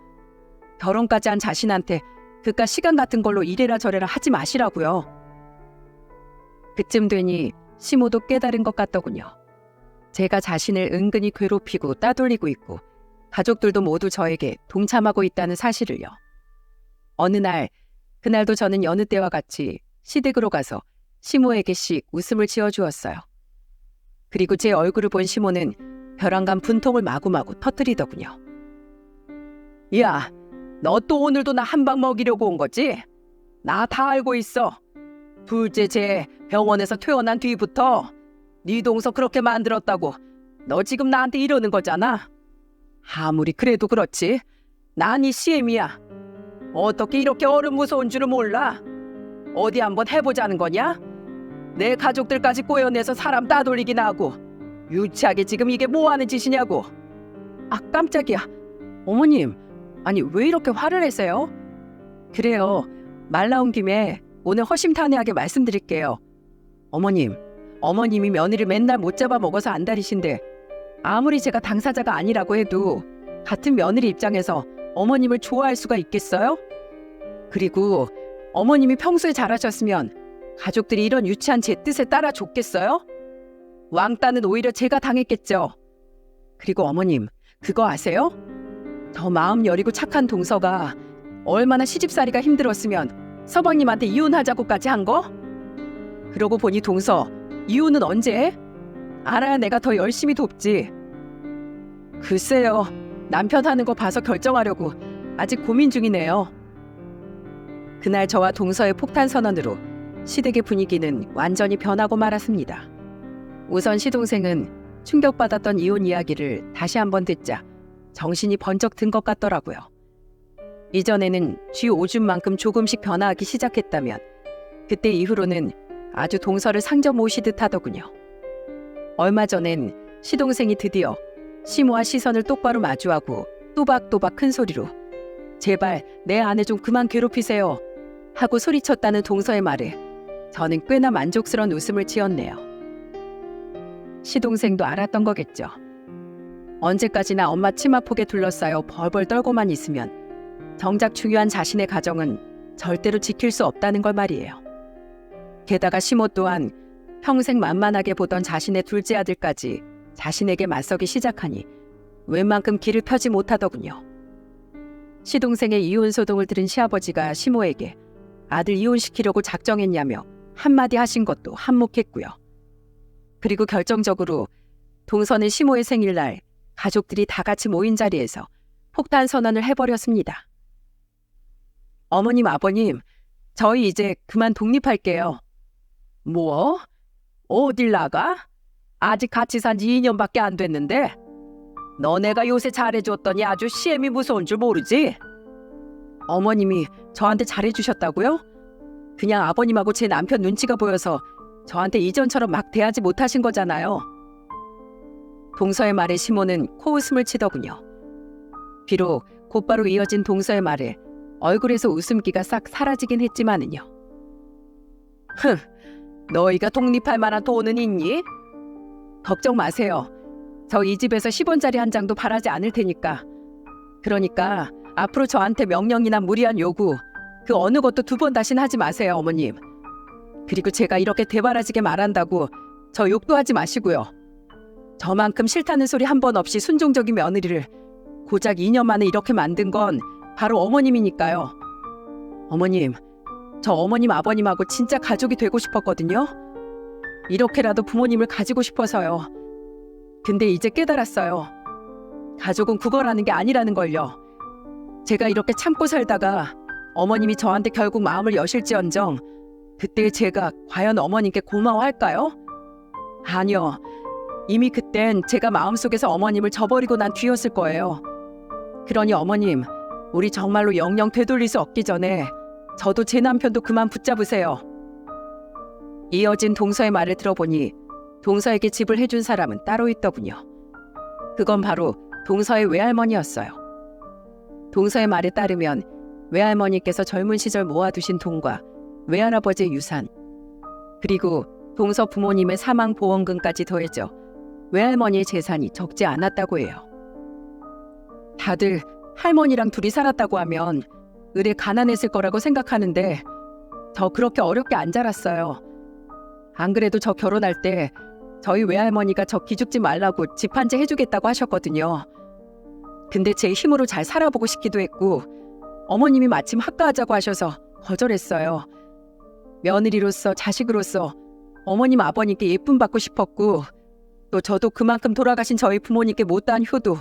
결혼까지 한 자신한테 그깟 시간 같은 걸로 이래라 저래라 하지 마시라고요. 그쯤 되니 시모도 깨달은 것 같더군요. 제가 자신을 은근히 괴롭히고 따돌리고 있고 가족들도 모두 저에게 동참하고 있다는 사실을요. 어느 날, 그날도 저는 여느 때와 같이 시댁으로 가서 시모에게씩 웃음을 지어주었어요. 그리고 제 얼굴을 본 시모는 벼랑간 분통을 마구마구 터뜨리더군요. 야, 너 또 오늘도 나 한 방 먹이려고 온 거지? 나 다 알고 있어. 둘째 쟤 병원에서 퇴원한 뒤부터 네 동서 그렇게 만들었다고 너 지금 나한테 이러는 거잖아. 아무리 그래도 그렇지. 난 이 CM이야. 어떻게 이렇게 어른 무서운 줄을 몰라? 어디 한번 해보자는 거냐? 내 가족들까지 꼬여내서 사람 따돌리기나 하고 유치하게 지금 이게 뭐하는 짓이냐고. 아 깜짝이야. 어머님, 아니 왜 이렇게 화를 내세요? 그래요. 말 나온 김에 오늘 허심탄회하게 말씀드릴게요. 어머님이 며느리를 맨날 못 잡아 먹어서 안달이신데 아무리 제가 당사자가 아니라고 해도 같은 며느리 입장에서 어머님을 좋아할 수가 있겠어요? 그리고 어머님이 평소에 잘하셨으면 가족들이 이런 유치한 제 뜻에 따라 줬겠어요? 왕따는 오히려 제가 당했겠죠. 그리고 어머님, 그거 아세요? 저 마음 여리고 착한 동서가 얼마나 시집살이가 힘들었으면 서방님한테 이혼하자고까지 한 거? 그러고 보니 동서, 이혼은 언제 해? 알아야 내가 더 열심히 돕지. 글쎄요. 남편 하는 거 봐서 결정하려고 아직 고민 중이네요. 그날 저와 동서의 폭탄 선언으로 시댁의 분위기는 완전히 변하고 말았습니다. 우선 시동생은 충격받았던 이혼 이야기를 다시 한번 듣자 정신이 번쩍 든 것 같더라고요. 이전에는 쥐 오줌만큼 조금씩 변화하기 시작했다면 그때 이후로는 아주 동서를 상점 모시듯 하더군요. 얼마 전엔 시동생이 드디어 시모와 시선을 똑바로 마주하고 또박또박 큰 소리로 제발 내 아내 좀 그만 괴롭히세요 하고 소리쳤다는 동서의 말에 저는 꽤나 만족스러운 웃음을 지었네요. 시동생도 알았던 거겠죠. 언제까지나 엄마 치마폭에 둘러싸여 벌벌 떨고만 있으면 정작 중요한 자신의 가정은 절대로 지킬 수 없다는 걸 말이에요. 게다가 시모 또한 평생 만만하게 보던 자신의 둘째 아들까지 자신에게 맞서기 시작하니 웬만큼 길을 펴지 못하더군요. 시동생의 이혼 소동을 들은 시아버지가 시모에게 아들 이혼시키려고 작정했냐며 한마디 하신 것도 한몫했고요. 그리고 결정적으로 동서는 시모의 생일날 가족들이 다 같이 모인 자리에서 폭탄 선언을 해버렸습니다. 어머님, 아버님, 저희 이제 그만 독립할게요. 뭐? 어딜 나가? 아직 같이 산 지 2년밖에 안 됐는데 너네가 요새 잘해줬더니 아주 시엠이 무서운 줄 모르지? 어머님이 저한테 잘해주셨다고요? 그냥 아버님하고 제 남편 눈치가 보여서 저한테 이전처럼 막 대하지 못하신 거잖아요. 동서의 말에 시모는 코웃음을 치더군요. 비록 곧바로 이어진 동서의 말에 얼굴에서 웃음기가 싹 사라지긴 했지만은요. 너희가 독립할 만한 돈은 있니? 걱정 마세요. 저 이 집에서 10원짜리 한 장도 바라지 않을 테니까. 그러니까 앞으로 저한테 명령이나 무리한 요구 그 어느 것도 두 번 다신 하지 마세요, 어머님. 그리고 제가 이렇게 대바라지게 말한다고 저 욕도 하지 마시고요. 저만큼 싫다는 소리 한 번 없이 순종적인 며느리를 고작 2년 만에 이렇게 만든 건 바로 어머님이니까요. 어머님, 저 어머님 아버님하고 진짜 가족이 되고 싶었거든요. 이렇게라도 부모님을 가지고 싶어서요. 근데 이제 깨달았어요. 가족은 그거라는 게 아니라는 걸요. 제가 이렇게 참고 살다가 어머님이 저한테 결국 마음을 여실지언정 그때 제가 과연 어머님께 고마워할까요? 아니요. 이미 그땐 제가 마음속에서 어머님을 저버리고 난 뒤였을 거예요. 그러니 어머님, 우리 정말로 영영 되돌릴 수 없기 전에 저도 제 남편도 그만 붙잡으세요. 이어진 동서의 말을 들어보니 동서에게 집을 해준 사람은 따로 있더군요. 그건 바로 동서의 외할머니였어요. 동서의 말에 따르면 외할머니께서 젊은 시절 모아두신 돈과 외할아버지의 유산, 그리고 동서 부모님의 사망 보험금까지 더해져 외할머니의 재산이 적지 않았다고 해요. 다들 할머니랑 둘이 살았다고 하면 을에 가난했을 거라고 생각하는데 저 그렇게 어렵게 안 자랐어요. 안 그래도 저 결혼할 때 저희 외할머니가 저 기죽지 말라고 집 한 채 해주겠다고 하셨거든요. 근데 제 힘으로 잘 살아보고 싶기도 했고 어머님이 마침 학가하자고 하셔서 거절했어요. 며느리로서 자식으로서 어머님 아버님께 예쁨 받고 싶었고 또 저도 그만큼 돌아가신 저희 부모님께 못다한 효도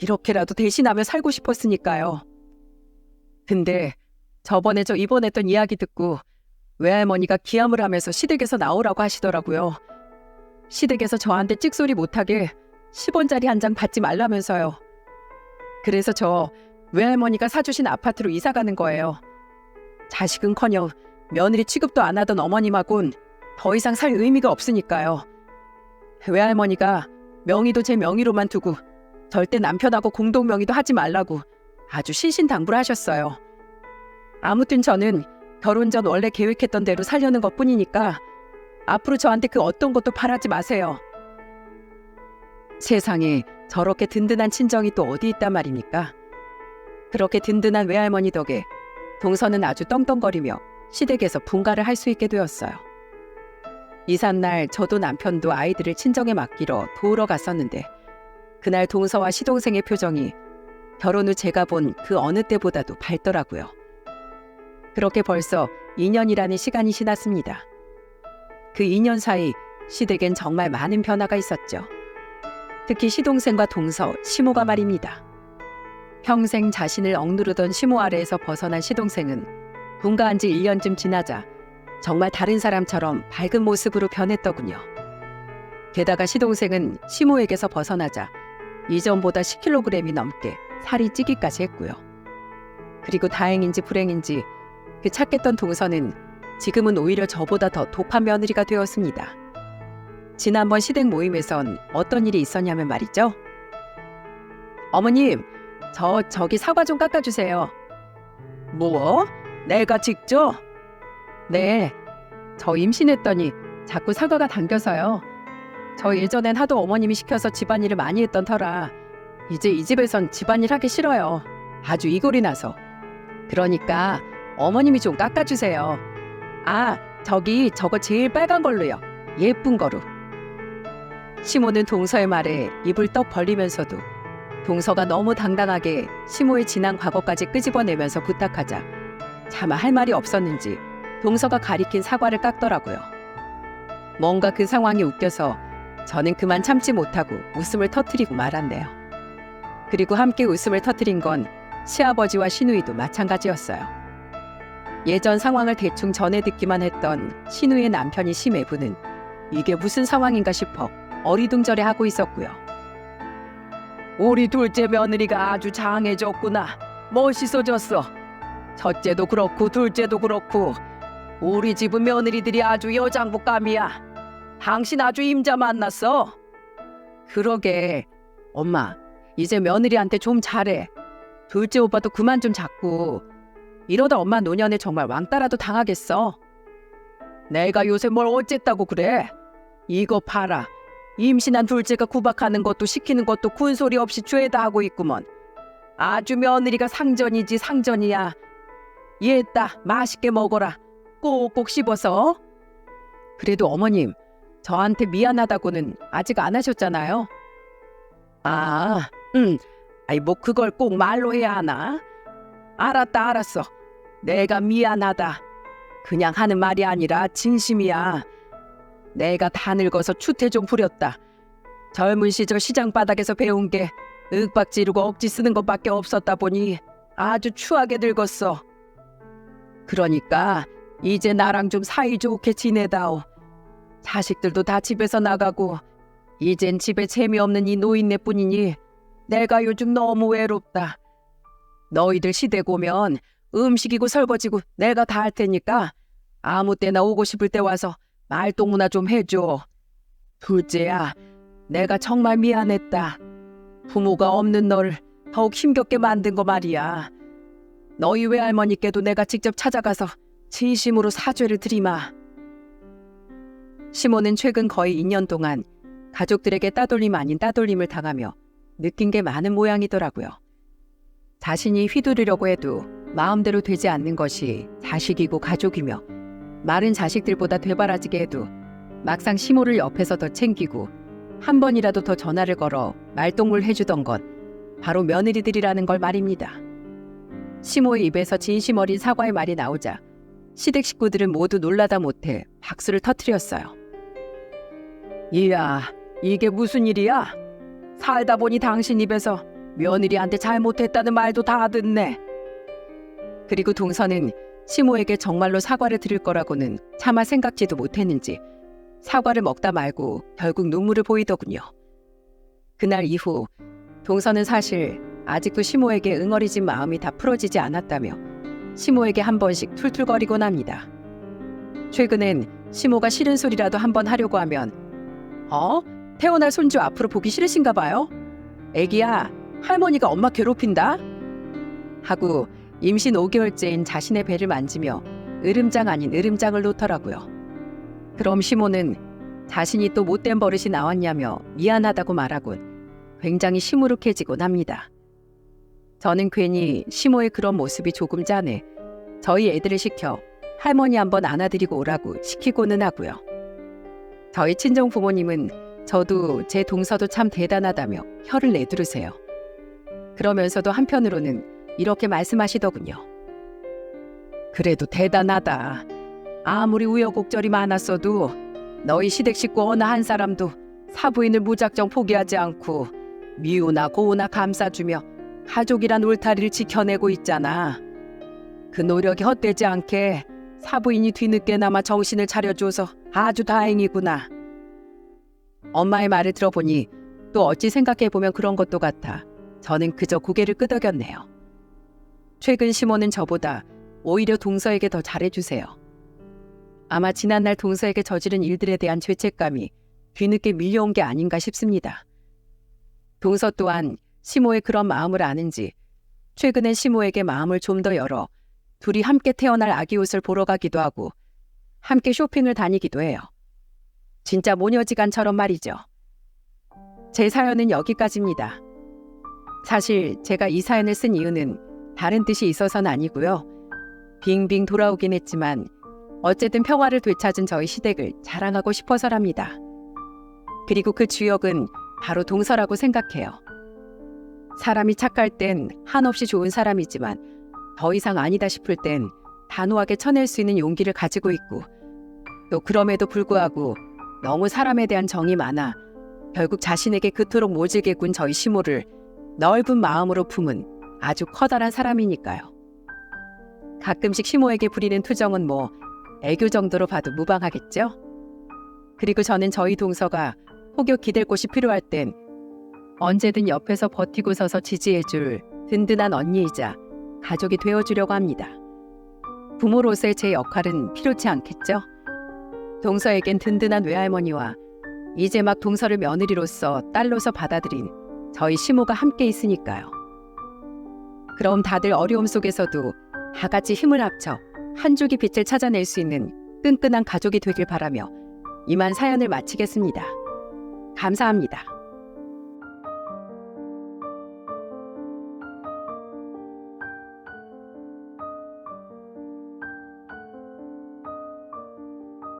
이렇게라도 대신하며 살고 싶었으니까요. 근데 저번에 저 입원했던 이야기 듣고 외할머니가 기함을 하면서 시댁에서 나오라고 하시더라고요. 시댁에서 저한테 찍소리 못하게 10원짜리 한 장 받지 말라면서요. 그래서 저 외할머니가 사주신 아파트로 이사 가는 거예요. 자식은커녕 며느리 취급도 안 하던 어머님하고는 더 이상 살 의미가 없으니까요. 외할머니가 명의도 제 명의로만 두고 절대 남편하고 공동 명의도 하지 말라고 아주 신신당부를 하셨어요. 아무튼 저는 결혼 전 원래 계획했던 대로 살려는 것뿐이니까 앞으로 저한테 그 어떤 것도 바라지 마세요. 세상에 저렇게 든든한 친정이 또 어디 있단 말입니까? 그렇게 든든한 외할머니 덕에 동서는 아주 떵떵거리며 시댁에서 분가를 할 수 있게 되었어요. 이삿날 저도 남편도 아이들을 친정에 맡기러 도우러 갔었는데 그날 동서와 시동생의 표정이 결혼 후 제가 본 그 어느 때보다도 밝더라고요. 그렇게 벌써 2년이라는 시간이 지났습니다. 그 2년 사이 시댁엔 정말 많은 변화가 있었죠. 특히 시동생과 동서, 시모가 말입니다. 평생 자신을 억누르던 시모 아래에서 벗어난 시동생은 분가한 지 1년쯤 지나자 정말 다른 사람처럼 밝은 모습으로 변했더군요. 게다가 시동생은 시모에게서 벗어나자 이전보다 10kg이 넘게 살이 찌기까지 했고요. 그리고 다행인지 불행인지 그 착했던 동서는 지금은 오히려 저보다 더 독한 며느리가 되었습니다. 지난번 시댁 모임에선 어떤 일이 있었냐면 말이죠. 어머님, 저기 사과 좀 깎아주세요. 뭐? 내가 직접? 네, 저 임신했더니 자꾸 사과가 당겨서요. 저 예전엔 하도 어머님이 시켜서 집안일을 많이 했던 터라 이제 이 집에선 집안일 하기 싫어요. 아주 이골이 나서. 그러니까 어머님이 좀 깎아주세요. 아, 저거 제일 빨간 걸로요. 예쁜 거로. 시모는 동서의 말에 입을 떡 벌리면서도 동서가 너무 당당하게 시모의 지난 과거까지 끄집어내면서 부탁하자 차마 할 말이 없었는지 동서가 가리킨 사과를 깎더라고요. 뭔가 그 상황이 웃겨서 저는 그만 참지 못하고 웃음을 터뜨리고 말았네요. 그리고 함께 웃음을 터뜨린 건 시아버지와 시누이도 마찬가지였어요. 예전 상황을 대충 전해 듣기만 했던 시누이의 남편이 시매부는 이게 무슨 상황인가 싶어 어리둥절해하고 있었고요. 우리 둘째 며느리가 아주 장해졌구나. 멋있어졌어. 첫째도 그렇고 둘째도 그렇고 우리 집은 며느리들이 아주 여장부감이야. 당신 아주 임자 만났어. 그러게. 엄마, 이제 며느리한테 좀 잘해. 둘째 오빠도 그만 좀 잡고. 이러다 엄마 노년에 정말 왕따라도 당하겠어. 내가 요새 뭘 어쨌다고 그래? 이거 봐라. 임신한 둘째가 구박하는 것도 시키는 것도 군소리 없이 죄다 하고 있구먼. 아주 며느리가 상전이지 상전이야. 얘따 맛있게 먹어라. 꼭꼭 씹어서. 그래도 어머님, 저한테 미안하다고는 아직 안 하셨잖아요. 아, 아이 뭐 그걸 꼭 말로 해야 하나? 알았다 알았어. 내가 미안하다. 그냥 하는 말이 아니라 진심이야. 내가 다 늙어서 추태 좀 부렸다. 젊은 시절 시장 바닥에서 배운 게 윽박 지르고 억지 쓰는 것밖에 없었다 보니 아주 추하게 늙었어. 그러니까 이제 나랑 좀 사이좋게 지내다오. 자식들도 다 집에서 나가고 이젠 집에 재미없는 이 노인네뿐이니 내가 요즘 너무 외롭다. 너희들 시댁 오면 음식이고 설거지고 내가 다 할 테니까 아무 때나 오고 싶을 때 와서 말동무나 좀 해줘. 둘째야, 내가 정말 미안했다. 부모가 없는 널 더욱 힘겹게 만든 거 말이야. 너희 외할머니께도 내가 직접 찾아가서 진심으로 사죄를 드리마. 시모는 최근 거의 2년 동안 가족들에게 따돌림 아닌 따돌림을 당하며 느낀 게 많은 모양이더라고요. 자신이 휘두르려고 해도 마음대로 되지 않는 것이 자식이고 가족이며 마른 자식들보다 되바라지게 해도 막상 시모를 옆에서 더 챙기고 한 번이라도 더 전화를 걸어 말동무를 해주던 건 바로 며느리들이라는 걸 말입니다. 시모의 입에서 진심 어린 사과의 말이 나오자 시댁 식구들은 모두 놀라다 못해 박수를 터뜨렸어요. 이야, 이게 무슨 일이야? 살다 보니 당신 입에서 며느리한테 잘못했다는 말도 다 듣네. 그리고 동서는 시모에게 정말로 사과를 드릴 거라고는 차마 생각지도 못했는지 사과를 먹다 말고 결국 눈물을 보이더군요. 그날 이후 동서는 사실 아직도 시모에게 응어리진 마음이 다 풀어지지 않았다며 시모에게 한 번씩 툴툴거리곤 합니다. 최근엔 시모가 싫은 소리라도 한번 하려고 하면 태어날 손주 앞으로 보기 싫으신가 봐요? 애기야, 할머니가 엄마 괴롭힌다? 하고 임신 5개월째인 자신의 배를 만지며 으름장 아닌 으름장을 놓더라고요. 그럼 시모는 자신이 또 못된 버릇이 나왔냐며 미안하다고 말하곤 굉장히 시무룩해지곤 합니다. 저는 괜히 시모의 그런 모습이 조금 짠해 저희 애들을 시켜 할머니 한번 안아드리고 오라고 시키고는 하고요. 저희 친정 부모님은 저도 제 동서도 참 대단하다며 혀를 내두르세요. 그러면서도 한편으로는 이렇게 말씀하시더군요. 그래도 대단하다. 아무리 우여곡절이 많았어도 너희 시댁 식구 어느 한 사람도 사부인을 무작정 포기하지 않고 미우나 고우나 감싸주며 가족이란 울타리를 지켜내고 있잖아. 그 노력이 헛되지 않게 사부인이 뒤늦게나마 정신을 차려줘서 아주 다행이구나. 엄마의 말을 들어보니 또 어찌 생각해보면 그런 것도 같아 저는 그저 고개를 끄덕였네요. 최근 시모는 저보다 오히려 동서에게 더 잘해주세요. 아마 지난날 동서에게 저지른 일들에 대한 죄책감이 뒤늦게 밀려온 게 아닌가 싶습니다. 동서 또한 시모의 그런 마음을 아는지 최근엔 시모에게 마음을 좀 더 열어 둘이 함께 태어날 아기 옷을 보러 가기도 하고 함께 쇼핑을 다니기도 해요. 진짜 모녀지간처럼 말이죠. 제 사연은 여기까지입니다. 사실 제가 이 사연을 쓴 이유는 다른 뜻이 있어서는 아니고요. 빙빙 돌아오긴 했지만 어쨌든 평화를 되찾은 저희 시댁을 자랑하고 싶어서랍니다. 그리고 그 주역은 바로 동서라고 생각해요. 사람이 착할 땐 한없이 좋은 사람이지만 더 이상 아니다 싶을 땐 단호하게 쳐낼 수 있는 용기를 가지고 있고 또 그럼에도 불구하고 너무 사람에 대한 정이 많아 결국 자신에게 그토록 모질게 군 저희 시모를 넓은 마음으로 품은 아주 커다란 사람이니까요. 가끔씩 시모에게 부리는 투정은 뭐 애교 정도로 봐도 무방하겠죠? 그리고 저는 저희 동서가 혹여 기댈 곳이 필요할 땐 언제든 옆에서 버티고 서서 지지해줄 든든한 언니이자 가족이 되어주려고 합니다. 부모로서의 제 역할은 필요치 않겠죠? 동서에겐 든든한 외할머니와 이제 막 동서를 며느리로서 딸로서 받아들인 저희 시모가 함께 있으니까요. 그럼 다들 어려움 속에서도 다 같이 힘을 합쳐 한 줄기 빛을 찾아낼 수 있는 끈끈한 가족이 되길 바라며 이만 사연을 마치겠습니다. 감사합니다.